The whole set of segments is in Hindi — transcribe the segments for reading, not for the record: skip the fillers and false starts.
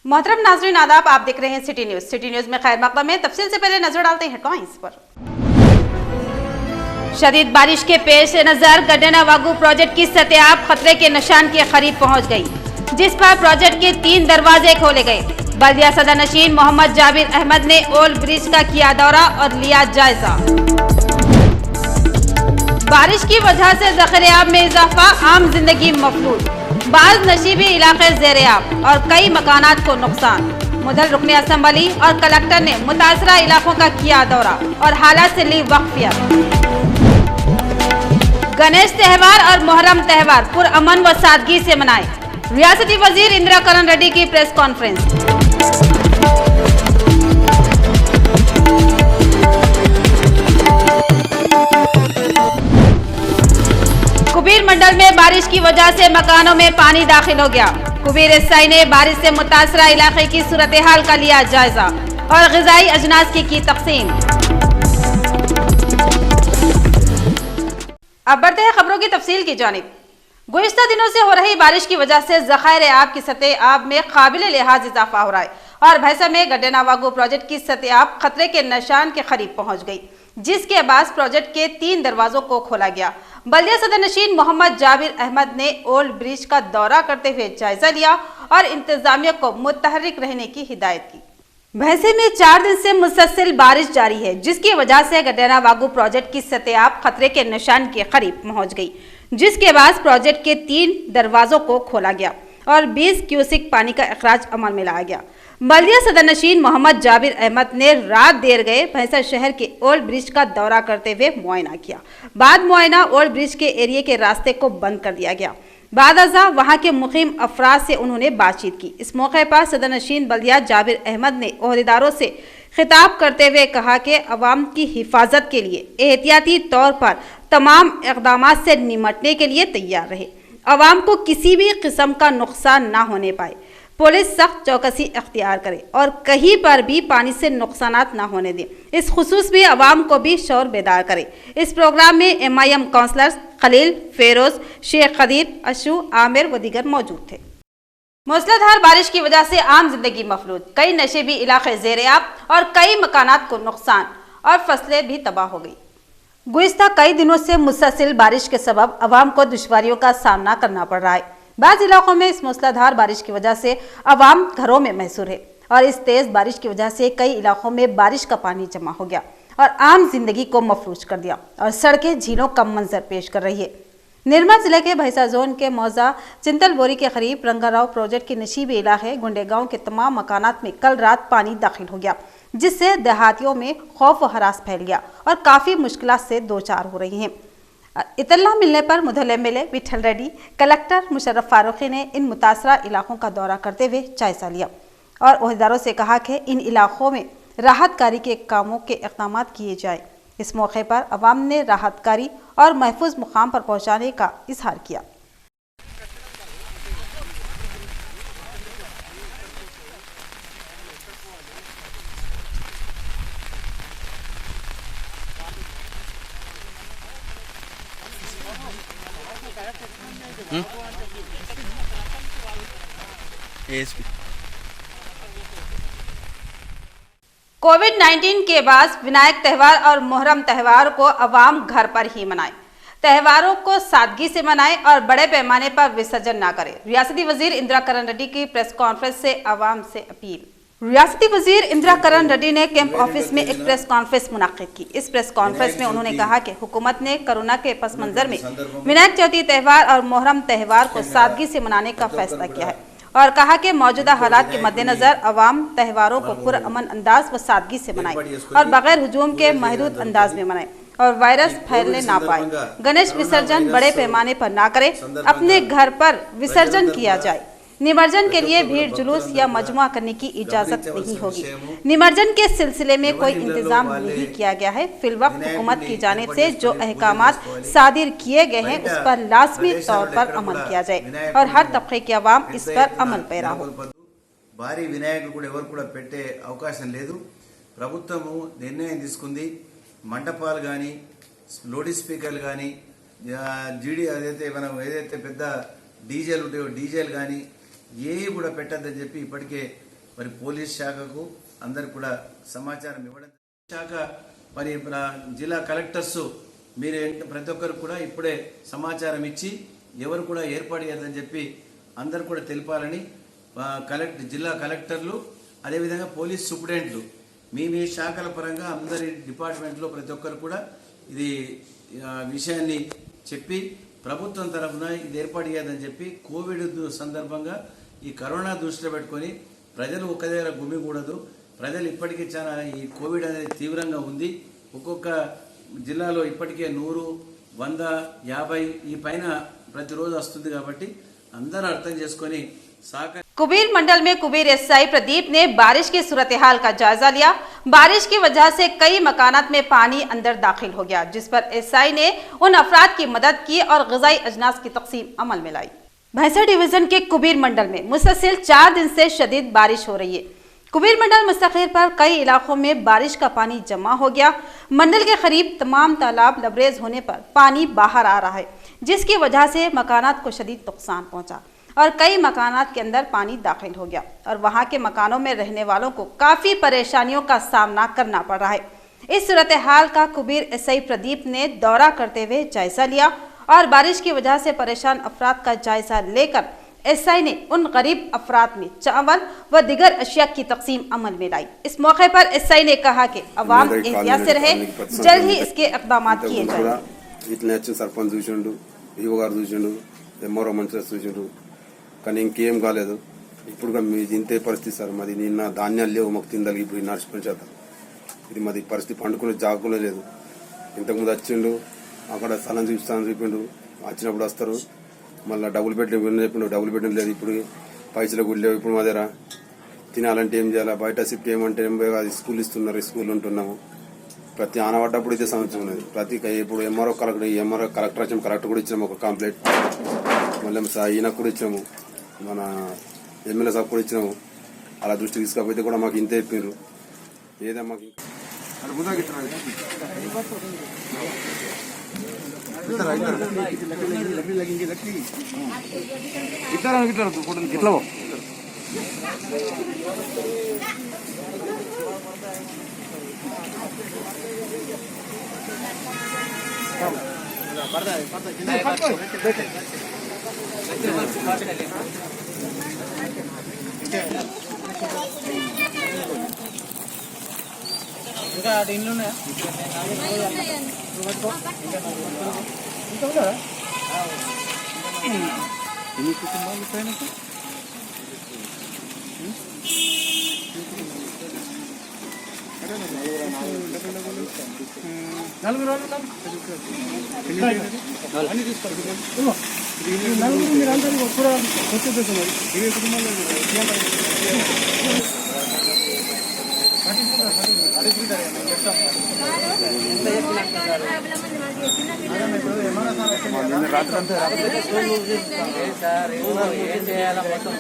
मोहतरम नाज़रीन आदाब, आप देख रहे हैं सिटी न्यूज। सिटी न्यूज में खैर मकदम है। तफसील से पहले नजर डालते हैं हेडलाइंस पर। शदीद बारिश के पेश नजर गड्डेना वागू प्रोजेक्ट की सतह खतरे के निशान के करीब पहुंच गई, जिस पर प्रोजेक्ट के 3 दरवाजे खोले गए। बल्दिया सदरनशीन मोहम्मद जाबिर अहमद ने ओल्ड ब्रिज का किया दौरा और लिया जायजा। बारिश की वजह से ज़ख़ीरे-आब में इजाफा, आम जिंदगी मफलूज, बाज़ नशीबी इलाके ज़ेर-ए-आब और कई मकानात को नुकसान। मुदल रुकने असम्बली और कलेक्टर ने मुतासरा इलाकों का किया दौरा और हालात से ली वाक़फियत। गणेश त्यौहार और मुहर्रम त्यौहार पुरअमन व सादगी से मनाए। रियासती वजीर इंदिरा करण रेड्डी की प्रेस कॉन्फ्रेंस। कुबीर मंडल में बारिश की वजह से मकानों में पानी दाखिल हो गया। कुबीर एसआई ने बारिश से मुतासरा इलाके की सूरत हाल का लिया जायजा और ग़िज़ाई अजनास की तक़सीम। अब बढ़ते हैं खबरों की तफसील की जानिब। गुज़िश्ता दिनों से हो रही बारिश की वजह से ज़ख़ीरे-आब की सतह आब में काबिल लिहाज इजाफा हो रहा है और भैंसा में गड्डेना वागू प्रोजेक्ट की सतह आब खतरे के निशान के करीब पहुंच गई, जिसके बाद प्रोजेक्ट के 3 दरवाजों को खोला गया। बल्दिया सदरनशीन मोहम्मद जाबिर अहमद ने ओल्ड ब्रिज का दौरा करते हुए जायजा लिया और इंतजामिया को मुतहर्रिक रहने की हिदायत की। भैंसे में 4 दिन से मुसलसल बारिश जारी है, जिसकी वजह से गड्डेना वागू प्रोजेक्ट की सतह आब खतरे के निशान के करीब पहुंच गई, जिसके बाद प्रोजेक्ट के 3 दरवाजों को खोला गया और 20 क्यूसिक पानी का अखराज अमल में लाया गया। बल्दिया सदरनशीन मोहम्मद जाबिर अहमद ने रात देर गए भैंसा शहर के ओल्ड ब्रिज का दौरा करते हुए मुआयना किया। बाद मुआयना ओल्ड ब्रिज के एरिया के रास्ते को बंद कर दिया गया। बाद अज़ा वहां के मुकीम अफराद से उन्होंने बातचीत की। इस मौके पर सदरनशीन बल्दिया जाबिर अहमद ने ओहदेदारों से खिताब करते हुए कहा कि अवाम की हिफाजत के लिए एहतियाती तौर पर तमाम इक़दामात से निमटने के लिए तैयार रहे। अवाम को किसी भी किस्म का नुकसान ना होने पाए। पुलिस सख्त चौकसी अख्तियार करे और कहीं पर भी पानी से नुकसानात ना होने दें। इस खुसूस में अवाम को भी शौर बेदार करे। इस प्रोग्राम में MIM काउंसलर्स खलील, फेरोज, शेख खदीर, अशु, आमिर व दीगर मौजूद थे। मूसलाधार बारिश की वजह से आम जिंदगी मफलूज, कई नशेबी इलाके ज़ेर-ए-आब और कई मकानात को नुकसान और फसलें भी तबाह हो गई। गुज़िश्ता कई दिनों से मुसलसल बारिश के सबब अवाम को दुश्वारियों का सामना करना पड़ रहा है। बाज़ इलाकों में इस मूसलाधार बारिश की वजह से अवाम घरों में महसूर है और इस तेज़ बारिश की वजह से कई इलाकों में बारिश का पानी जमा हो गया और आम जिंदगी को मफलूज कर दिया और सड़कें झीलों का मंजर पेश कर रही है। निर्मल जिले के भैंसा जोन के मौजा चिंतलबोरी के करीब रंगाराव प्रोजेक्ट के नशीबी इलाके गुंडे गांव के तमाम मकानात में कल रात पानी दाखिल हो गया, जिससे देहातियों में खौफ व हरास फैल गया और काफ़ी मुश्किलात से दो चार हो रही हैं। इतला मिलने पर मुदल MLA विठल रेड्डी, कलेक्टर मुशर्रफ फारूकी ने इन मुतासरा इलाकों का दौरा करते हुए जायजा लिया और ओहदेदारों से कहा कि इन इलाकों में राहतकारी के कामों के इक़दाम किए जाए। इस मौके पर अवाम ने राहतकारी और महफूज मुकाम पर पहुँचाने का इजहार किया। कोविड-19 के बाद विनायक त्यौहार और मुहर्रम त्यौहार को अवाम घर पर ही मनाए। त्यौहारों को सादगी से मनाए और बड़े पैमाने पर विसर्जन ना करें। रियासती वजीर इंदिरा करण रेड्डी की प्रेस कॉन्फ्रेंस से अवाम से अपील। रियासती वजीर इंदिरा करण रेड्डी ने कैंप ऑफिस में एक प्रेस कॉन्फ्रेंस मुनाकिद की। इस प्रेस कॉन्फ्रेंस में उन्होंने कहा कि हुकूमत ने कोरोना के पस मंजर में विनायक चौथी त्यौहार और मुहर्रम त्यौहार को सादगी से मनाने का फैसला किया है और कहा कि मौजूदा हालात के मद्देनजर अवाम त्यौहारों को पुरअमन अंदाज व सादगी से मनाए और बगैर हुजूम के महदूद अंदाज में मनाए और वायरस फैलने ना पाए। गणेश विसर्जन बड़े पैमाने पर ना करे, अपने घर पर विसर्जन किया जाए। निमज्जन के लिए भीड़ जुलूस या मजमुआ करने की इजाजत नहीं होगी। निमज्जन के सिलसिले में कोई इंतजाम नहीं किया गया है। फिलवक्त हुकूमत की जानिब से जो अहकामात सादिर किए गए हैं उस पर लाजमी तौर पर अमल किया जाए और हर तबके की आवाम इस पर अमल पैरा हो। भारी विनायकुलु एवरु कूडा पेट्टे अवकाशं लेदु। प्रभुत्वము నిర్ణయం తీసుకుంది। మండపాలు గాని లౌడ్ స్పీకర్లు గాని జీడీ ఏదైతే పెద్ద డీజేలు ఉంటాయో డీజేలు గాని ఏవి కూడా పెట్టద్దని చెప్పి ఇప్పటికే మరి పోలీస్ శాఖకు అందరు కూడా సమాచారం ఇవ్వడం శాఖ మరి జిల్లా కలెక్టర్స్ మీరు ప్రతి ఒక్కరు కూడా ఇప్పుడే సమాచారం ఇచ్చి ఎవరు కూడా ఏర్పాటు చేయదని చెప్పి అందరు కూడా తెలిపాలని జిల్లా కలెక్టర్లు అదేవిధంగా పోలీస్ సూపరింటెండెంట్లు మీ శాఖల పరంగా అందరి డిపార్ట్మెంట్లో ప్రతి ఒక్కరు కూడా ఇది విషయాన్ని చెప్పి ప్రభుత్వం తరఫున ఇది ఏర్పాటు చేయదని చెప్పి కోవిడ్ సందర్భంగా ఈ కరోనా దృష్టిలో పెట్టుకొని ప్రజలు ఒక దగ్గర గుమికూడదు. ప్రజలు ఇప్పటికీ చాలా ఈ కోవిడ్ అనేది తీవ్రంగా ఉంది. ఒక్కొక్క జిల్లాలో ఇప్పటికే 100, 100, 50 ఈ పైన ప్రతిరోజు వస్తుంది కాబట్టి అందరూ అర్థం చేసుకొని कुबीर मंडल में कुबीर एसआई प्रदीप ने बारिश की सूरत हाल का जायजा लिया। बारिश की वजह से कई मकानात में पानी अंदर दाखिल हो गया, जिस पर एसआई ने उन अफराद की मदद की और ग़िज़ाई अजनास की तक़सीम अमल में लाई। भैंसा डिवीजन के कुबीर मंडल में मुसलसिल 4 दिन से शदीद बारिश हो रही है। कुबीर मंडल मुस्तक़िल पर कई इलाकों में बारिश का पानी जमा हो गया। मंडल के करीब तमाम तालाब लबरेज होने पर पानी बाहर आ रहा है, जिसकी वजह से मकानात को शदीद नुकसान पहुंचा और कई मकानात के अंदर पानी दाखिल हो गया और वहां के मकानों में रहने वालों को काफ़ी परेशानियों का सामना करना पड़ रहा है। इस सूरत हाल का कुबीर एसआई प्रदीप ने दौरा करते हुए जायजा लिया और बारिश की वजह से परेशान अफराद का जायजा लेकर एसआई ने उन गरीब अफराद में चावल व दिगर अशिया की तकसीम अमल में लाई। इस मौके पर एसआई ने कहा कि अवाम एहतियात से रहे, जल्द ही इसके इक़दाम किए जाएंगे। కానీ ఇంకేం కాలేదు. ఇప్పుడు మీది ఇంతే పరిస్థితి సార్. మాది నిన్న ధాన్యాలు లేవు మాకు తిందలిగి ఇప్పుడు నడిచిపోయిన చేత ఇది మాది పరిస్థితి. పండుకునే జాగులో లేదు. ఇంతకుముందు వచ్చిండు అక్కడ స్థలం చూపిండు, వచ్చినప్పుడు వస్తారు మళ్ళీ డబుల్ బెడ్రూమ్ చెప్పిండు, డబుల్ బెడ్రూమ్ లేదు. ఇప్పుడు పైసలు కూడా లేవు. ఇప్పుడు మా దగ్గర తినాలంటే ఏం చేయాలి, బయట షిఫ్ట్ చేయమంటే అది స్కూల్ ఇస్తున్నారు, స్కూల్ ఉంటున్నాము. ప్రతి ఆనబడ్డప్పుడు ఇదే సమస్య ఉన్నది. ప్రతి ఇప్పుడు ఎంఆర్ఓ కలెక్టర్ వచ్చాము, కలెక్టర్ కూడా ఇచ్చినాము ఒక కంప్లైంట్. మళ్ళీ ఈయనకు కూడా ఇచ్చినాము, మన ఎమ్మెల్యే సాబ్ కూడా ఇచ్చినాము. అలా దృష్టి తీసుకపోతే కూడా మాకు ఇంతే చెప్పారు. ఏదో మాకు ఇట్లా ఇంకా ఇంట్లో ఉన్నాయా? ఎన్ని కుటుంబాలు పైన నలుగురు రోజులు అన్ని తీసుకోవాలి. నలుగురు మీరు అందరూ కూడా వచ్చేస్తున్నారు. 20 కుటుంబాలు రాత్రంతా ఏం చేయాలా మొత్తం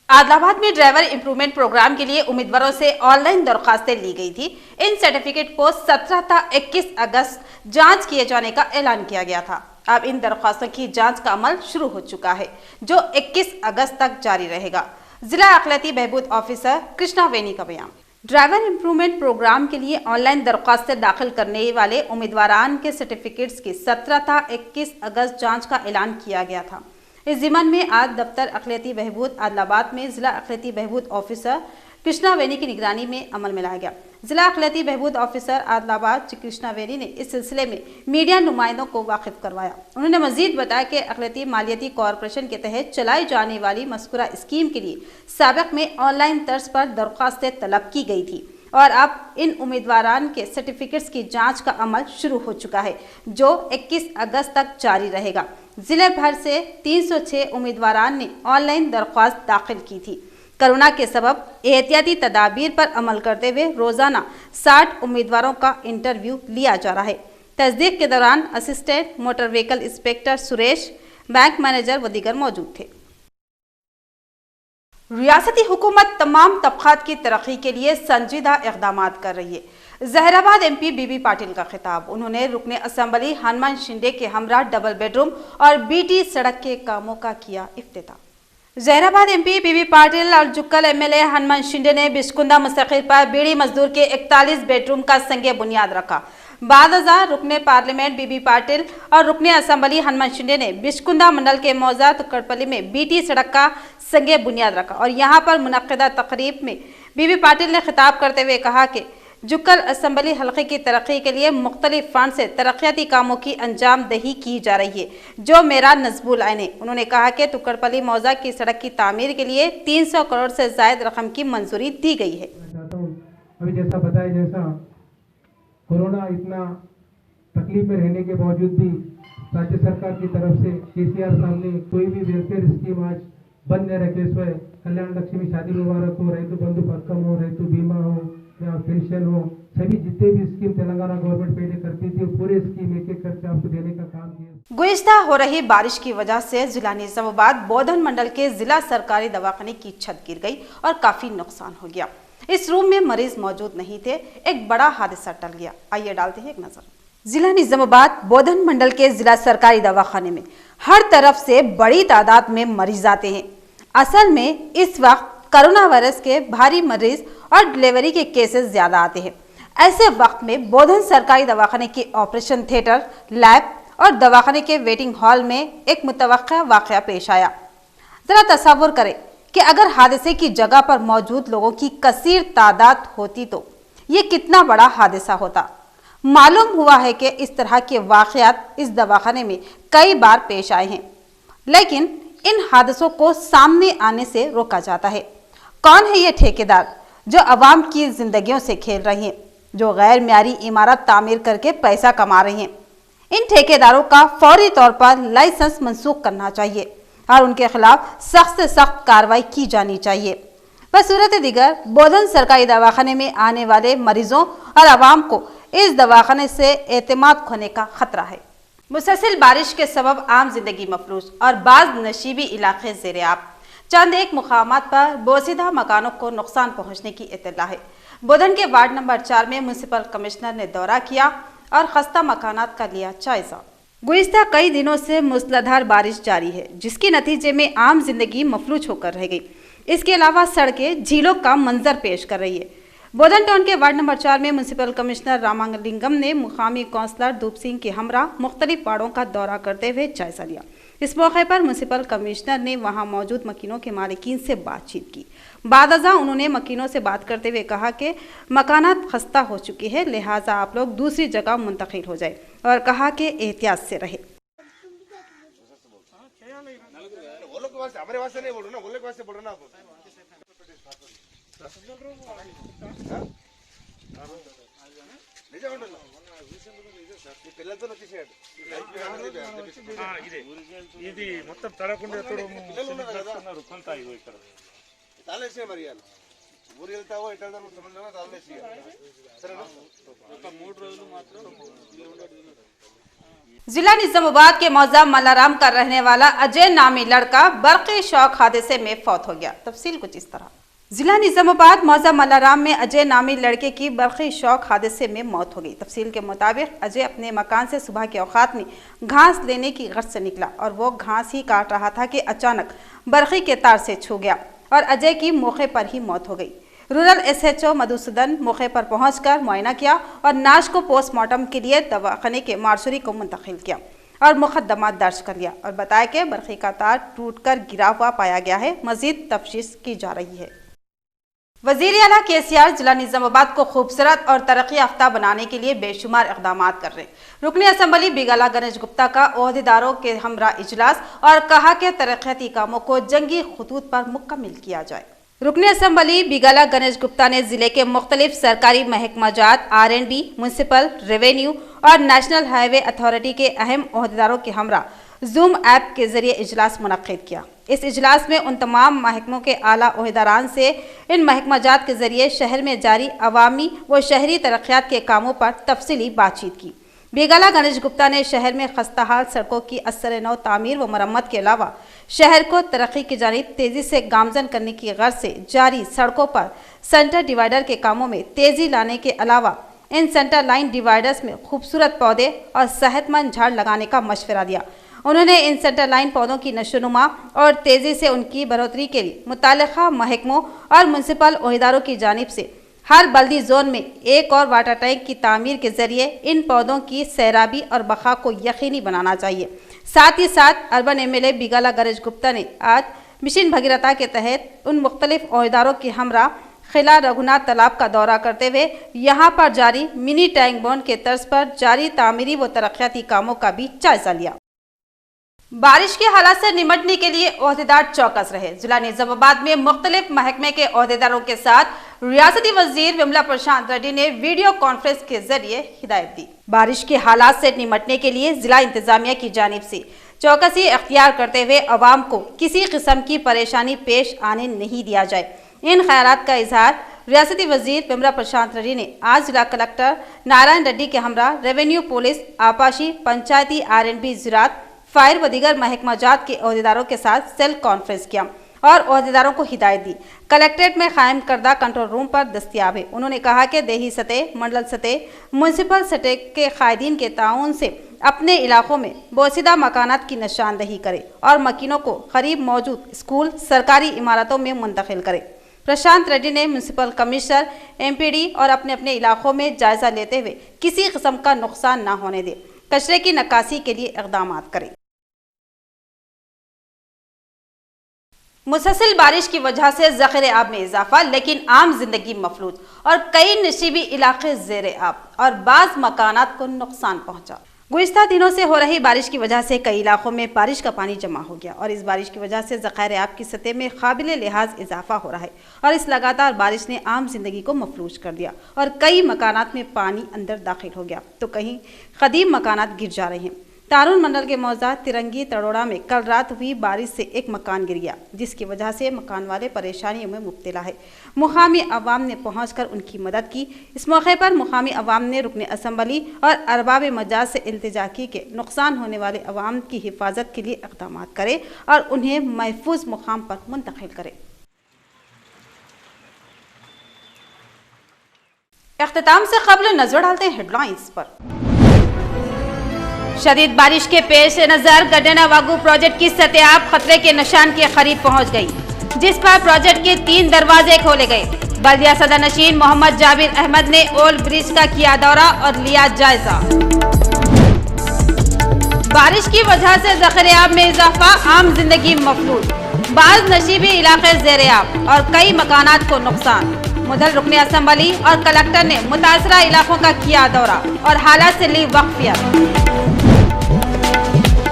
आदिलाबाद में ड्राइवर इंप्रूवमेंट प्रोग्राम के लिए उम्मीदवारों से ऑनलाइन दरखास्तें ली गई थी। इन सर्टिफिकेट को 17 था 21 अगस्त जांच किए जाने का ऐलान किया गया था। अब इन दरखास्तों की जांच का अमल शुरू हो चुका है, जो 21 अगस्त तक जारी रहेगा। जिला अखिलती बहबूद ऑफिसर कृष्णा वेनी का बयान। ड्राइवर इंप्रूवमेंट प्रोग्राम के लिए ऑनलाइन दरखास्तें दाखिल करने वाले उम्मीदवारान के सर्टिफिकेट्स की 17 था 21 अगस्त जांच का ऐलान किया गया था। इस ज़िमन में आज दफ्तर अखिलती बहबूद आदिलाबाद में जिला अखिलती बहबूद ऑफिसर कृष्णा वेनी की निगरानी में अमल में लाया गया। जिला अखिलती बहबूद ऑफिसर आदिलाबाद कृष्णा वेनी ने इस सिलसिले में मीडिया नुमाइंदों को वाकिफ करवाया। उन्होंने मजीद बताया कि अखिलती मालियती कॉरपोरेशन के तहत चलाई जाने वाली मज़कूरा स्कीम के लिए साबिक़ में ऑनलाइन तर्ज पर दरख्वास्तें तलब की गई थी और अब इन उम्मीदवारान के सर्टिफिकेट्स की जांच का अमल शुरू हो चुका है, जो 21 अगस्त तक जारी रहेगा। जिले भर से 306 उम्मीदवारान ने ऑनलाइन दरख्वास्त दाखिल की थी। कोरोना के सबब एहतियाती तदाबीर पर अमल करते हुए रोजाना 60 उम्मीदवारों का इंटरव्यू लिया जा रहा है। तस्दीक के दौरान assistant motor vehicle inspector Suresh, bank manager व दीगर मौजूद थे। रियासती हुकूमत तमाम तबकात की तरक्की के लिए संजीदा इकदाम कर रही है। जहराबाद MP बीबी पाटिल का खिताब। उन्होंने रुकने असेंबली हनुमान शिंदे के हमरा डबल बेडरूम और BT सड़क के कामों का किया इफ्तिताह। जहराबाद MP बीबी पाटिल और जुक्कल MLA हनुमान शिंदे ने बिस्कुंदा मुस्तकिल पर बीड़ी मजदूर के 41 बेडरूम का संगे बुनियाद रखा। बाद रुकने पार्लियामेंट बीबी पाटिल और रुकने असेंबली हनुमान शिंदे ने बिस्कुंदा मंडल के मौजा तुक्कड़पल्ली में BT सड़क का संगे बुनियाद रखा और यहां पर मुनक्किदा तकरीब में बीबी पाटिल ने खिताब करते हुए कहा कि जुक्कल असेंबली हल्के की तरक्की के लिए मुख्तलिफ फंड से तरक्याती कामों की अंजाम दही की जा रही है, जो मेरा नजबुल आइन है। उन्होंने कहा कि तुक्कड़पल्ली मौजा की सड़क की तामीर के लिए 300 करोड़ से जायद रकम की मंजूरी दी गई है। अभी जैसा बताया, जैसा कोरोना इतना तकलीफ में रहने के बावजूद भी राज्य सरकार की तरफ से KCR साहब ने कोई भी वेलफेयर स्कीम आज बंद न रखे हुए कल्याण लक्ष्मी शादी मुबारक हो, रैतु बंधु पथकम हो, रैतु बीमा हो या पेंशन हो, सभी जितने भी स्कीम तेलंगाना गवर्नमेंट पहले करती थी पूरे स्कीम एक एक करके आपको देने का काम किया। गुज़िश्ता हो रही बारिश की वजह से जिला निजामाबाद बोधन मंडल के जिला सरकारी दवाखाने की छत गिर गई और काफी नुकसान हो गया। इस रूम में मरीज मौजूद नहीं थे। एक बड़ा हादसा टल गया। आइए डालते हैं एक नजर। जिला निजामाबाद बोधन मंडल के जिला सरकारी दवाखाने में हर तरफ से बड़ी तादाद में मरीज आते हैं। असल में इस वक्त कोरोना वायरस के भारी मरीज और डिलीवरी के केसेस ज्यादा आते हैं। ऐसे वक्त में बोधन सरकारी दवाखाने के ऑपरेशन थिएटर, लैब और दवाखाने के वेटिंग हॉल में एक मुतवक्का वाकया पेश आया। जरा तसव्वुर करें कि अगर हादसे की जगह पर मौजूद लोगों की कसीर तादाद होती तो ये कितना बड़ा हादसा होता। मालूम हुआ है कि इस तरह के वाकयात इस दवाखाने में कई बार पेश आए हैं, लेकिन इन हादसों को सामने आने से रोका जाता है। कौन है ये ठेकेदार जो अवाम की जिंदगियों से खेल रहे हैं, जो गैर म्यारी इमारत तामीर करके पैसा कमा रहे हैं? इन ठेकेदारों का फौरी तौर पर लाइसेंस मंसूख करना चाहिए और उनके खिलाफ सख्त से सख्त कार्रवाई की जानी चाहिए। बसूरत दिगर बोधन सरकारी दवाखाने में आने वाले मरीजों और आवाम को इस दवाखाने से एतमाद खोने का खतरा है। मुसलसल बारिश के सबब आम जिंदगी मफलूज और बाज नशीबी इलाके ज़ेरे आब। चंद एक मुकामात पर बोसीदा मकानों को नुकसान पहुंचने की इत्तला है। बोधन के वार्ड नंबर 4 में म्युनिसिपल कमिश्नर ने दौरा किया और खस्ता मकानात का लिया जायजा। गुज़िश्ता कई दिनों से मूसलाधार बारिश जारी है, जिसके नतीजे में आम जिंदगी मफलूज होकर रह गई। इसके अलावा सड़कें झीलों का मंजर पेश कर रही है। बोधन टाउन के वार्ड नंबर 4 में म्युनिसिपल कमिश्नर रामालिंगम ने मुकामी काउंसलर धूप सिंह के हमरा मुख्तलिफ वार्डों का दौरा करते हुए जायजा लिया। इस मौके पर म्युनिसिपल कमिश्नर ने वहां मौजूद मकीनों के मालिकीन से बातचीत की। बादअज़ा उन्होंने मकीनों से बात करते हुए कहा कि मकानात खस्ता हो चुकी है, लिहाजा आप लोग दूसरी जगह मुंतकिल हो जाए और कहा कि एहतियात से रहे। ఇది మొత్తం తడకుండా తాళేసే మరి ఊరు వెళ్తావో ఎట్లా సంబంధం తాళేసి సరేనా ఒక 3 రోజులు మాత్రం जिला निजामाबाद के मौजा मल्लाराम का रहने वाला अजय नामी लड़का बर्क़ी शॉक हादसे में फौत हो गया। तफसील कुछ इस तरह। जिला निजामाबाद मौजा मल्लाराम में अजय नामी लड़के की बर्क़ी शॉक हादसे में मौत हो गई। तफसील के मुताबिक अजय अपने मकान से सुबह के औकात में घास लेने की गर्ज से निकला और वो घास ही काट रहा था कि अचानक बर्क़ी के तार से छू गया और अजय की मौके पर ही मौत हो गई। रूरल SHO मधुसूदन मौके पर पहुंचकर मुआयना किया और नाश को पोस्टमार्टम के लिए दवाखाने के मार्शरी को मुंतकिल किया और मुकदमा दर्ज कर लिया और बताया कि बर्क़ी का तार टूटकर गिरा हुआ पाया गया है। मजीद तफ्तीश की जा रही है। वज़ीर आला KCR जिला निजामाबाद को खूबसूरत और तरक्की याफ्ता बनाने के लिए बेशुमार इक़दाम कर रहे। रुकनी असेंबली बिगाला गणेश गुप्ता का ओहदेदारों के हमरा इजलास और कहा कि तरक्याती कामों को जंगी खतूत पर मुकम्मल किया जाए। रुकनी असेंबली बिगाला गणेश गुप्ता ने जिले के मुख्तलिफ सरकारी महकमाजात, R&B, म्युनिसिपल, रेवेन्यू और नेशनल हाईवे अथॉरिटी के अहम ओहदेदारों के हमरा जूम ऐप के जरिए इजलास मुनक्किद किया। इस इजलास में उन तमाम महकमों के आला ओहदेदारान से इन महकमाजात के जरिए शहर में जारी अवामी व शहरी तरक्यात के कामों पर तफसीली बातचीत की। बेगाला गणेश गुप्ता ने शहर में खस्ताहाल सड़कों की असर नौ तामीर व मरम्मत के अलावा शहर को तरक्की की जानिब तेजी से गामजन करने की गर्ज से जारी सड़कों पर सेंटर डिवाइडर के कामों में तेजी लाने के अलावा इन सेंटर लाइन डिवाइडर्स में खूबसूरत पौधे और सेहतमंद झाड़ लगाने का मशवरा दिया। उन्होंने इन सेंटर लाइन पौधों की नशोनुमा और तेजी से उनकी बढ़ोतरी के लिए मुताल्लिका महकमों और म्युनिसिपल ओहदेदारों की जानिब से हर बल्दी जोन में एक और वाटर टैंक की तामीर के जरिए इन पौधों की सैराबी और बखा को यकीनी बनाना चाहिए। साथ ही साथ अर्बन एमएलए बेगाला गणेश गुप्ता ने आज मिशन भगीरथा के तहत उन मुख्तलिफ ओहदेदारों के हमरा खिला रघुनाथ तालाब का दौरा करते हुए यहाँ पर जारी मिनी टैंक बॉन्ड के तर्ज पर जारी तामीरी व तरक्याती कामों का भी जायजा लिया। बारिश के हालात से निपटने के लिए ओहदेदार चौकस रहे। जिला निजामाबाद में मुख्तलिफ महकमे के ओहदेदारों के साथ रियासती वजीर विमला प्रशांत रेड्डी ने वीडियो कॉन्फ्रेंस के जरिए हिदायत दी। बारिश के हालात से निपटने के लिए जिला इंतजामिया की जानिब से चौकसी अख्तियार करते हुए अवाम को किसी किस्म की परेशानी पेश आने नहीं दिया जाए। इन ख्यालात का इजहार रियासती वजीर विमला प्रशांत रेड्डी ने आज जिला कलेक्टर नारायण रेड्डी के हमरा रेवेन्यू, पुलिस, आपाशी, पंचायती, R&B, ज़राअत, फायर व दीगर महकमाजात के ओहदेदारों के साथ सेल कॉन्फ्रेंस किया और ओहदेदारों को हिदायत दी। कलेक्ट्रेट में कायम करदा कंट्रोल रूम पर दस्तियाब है। उन्होंने कहा कि देही सतह, मंडल सतह, म्यूनसिपल सतह के कायदीन के ताउन से अपने इलाकों में बोसीदा मकानात की निशानदही करे और मकीनों को करीब मौजूद स्कूल, सरकारी इमारतों में मुंतकिल करे। प्रशांत रेड्डी ने म्यूनसिपल कमिश्नर, MPD और अपने अपने इलाकों में जायजा लेते हुए किसी किस्म का नुकसान न होने दे, कचरे की नक्कासी के लिए इक़दाम करें। मुसलसल बारिश की वजह से ज़ख़ीरे आब में इजाफा, लेकिन आम जिंदगी मफलूज और कई नशीबी इलाके ज़ेरे आब और बाज़ मकानात को नुकसान पहुंचा। गुज़िश्ता दिनों से हो रही बारिश की वजह से कई इलाकों में बारिश का पानी जमा हो गया और इस बारिश की वजह से ज़ख़ीरे आब की सतह में काबिल लिहाज इजाफा हो रहा है और इस लगातार बारिश ने आम जिंदगी को मफलूज कर दिया और कई मकानात में पानी अंदर दाखिल हो गया तो कहीं कदीम मकानात गिर जा रहे हैं। तारून मंडल के मौजा तिरंगी तड़ोड़ा में कल रात हुई बारिश से एक मकान गिर गया, जिसकी वजह से मकान वाले परेशानियों में मुब्तला है। मुकामी अवाम ने पहुंचकर उनकी मदद की। इस मौके पर मुकामी अवाम ने रुकने असम्बली और अरबाब मजाज से इल्तिजा की कि नुकसान होने वाले अवाम की हिफाजत के लिए इक़दाम करे और उन्हें महफूज मुकाम पर मुंतकिल करे। इख्तिताम से कबल नजर डालते हैं हेडलाइंस पर। शदीद बारिश के पेश नजर गड्डेना वागू प्रोजेक्ट की सतह आब खतरे के निशान के करीब पहुंच गई, जिस पर प्रोजेक्ट के 3 दरवाजे खोले गए। बल्दिया सदर नशीन मोहम्मद जाबिर अहमद ने ओल्ड ब्रिज का किया दौरा और लिया जायजा। बारिश की वजह से ज़ख़ीरे आब में इजाफा, आम जिंदगी मफलूज, बाज़ नशीबी इलाके ज़ेरे आब और कई मकानात को नुकसान। मुदल रुकने असम्बली और कलेक्टर ने मुतासरा इलाकों का किया दौरा और हालात से ली वक्फियत।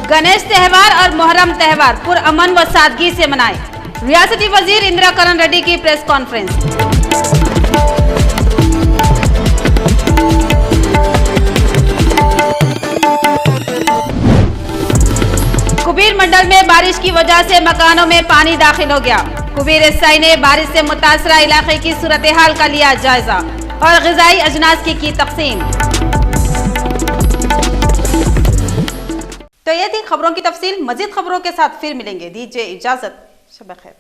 गणेश त्यौहार और मुहर्रम त्यौहार पुरअमन व सादगी से मनाए। रियासती वजीर इंदिरा करण रेड्डी की प्रेस कॉन्फ्रेंस। कुबीर मंडल में बारिश की वजह से मकानों में पानी दाखिल हो गया। कुबीर एसआई ने बारिश से मुतासरा इलाके की सूरत हाल का लिया जायजा और ग़िज़ाई अजनास की तक़सीम। तो ये थी खबरों की तफसील। मज़ीद खबरों के साथ फिर मिलेंगे। दीजिए इजाज़त। शब खैर।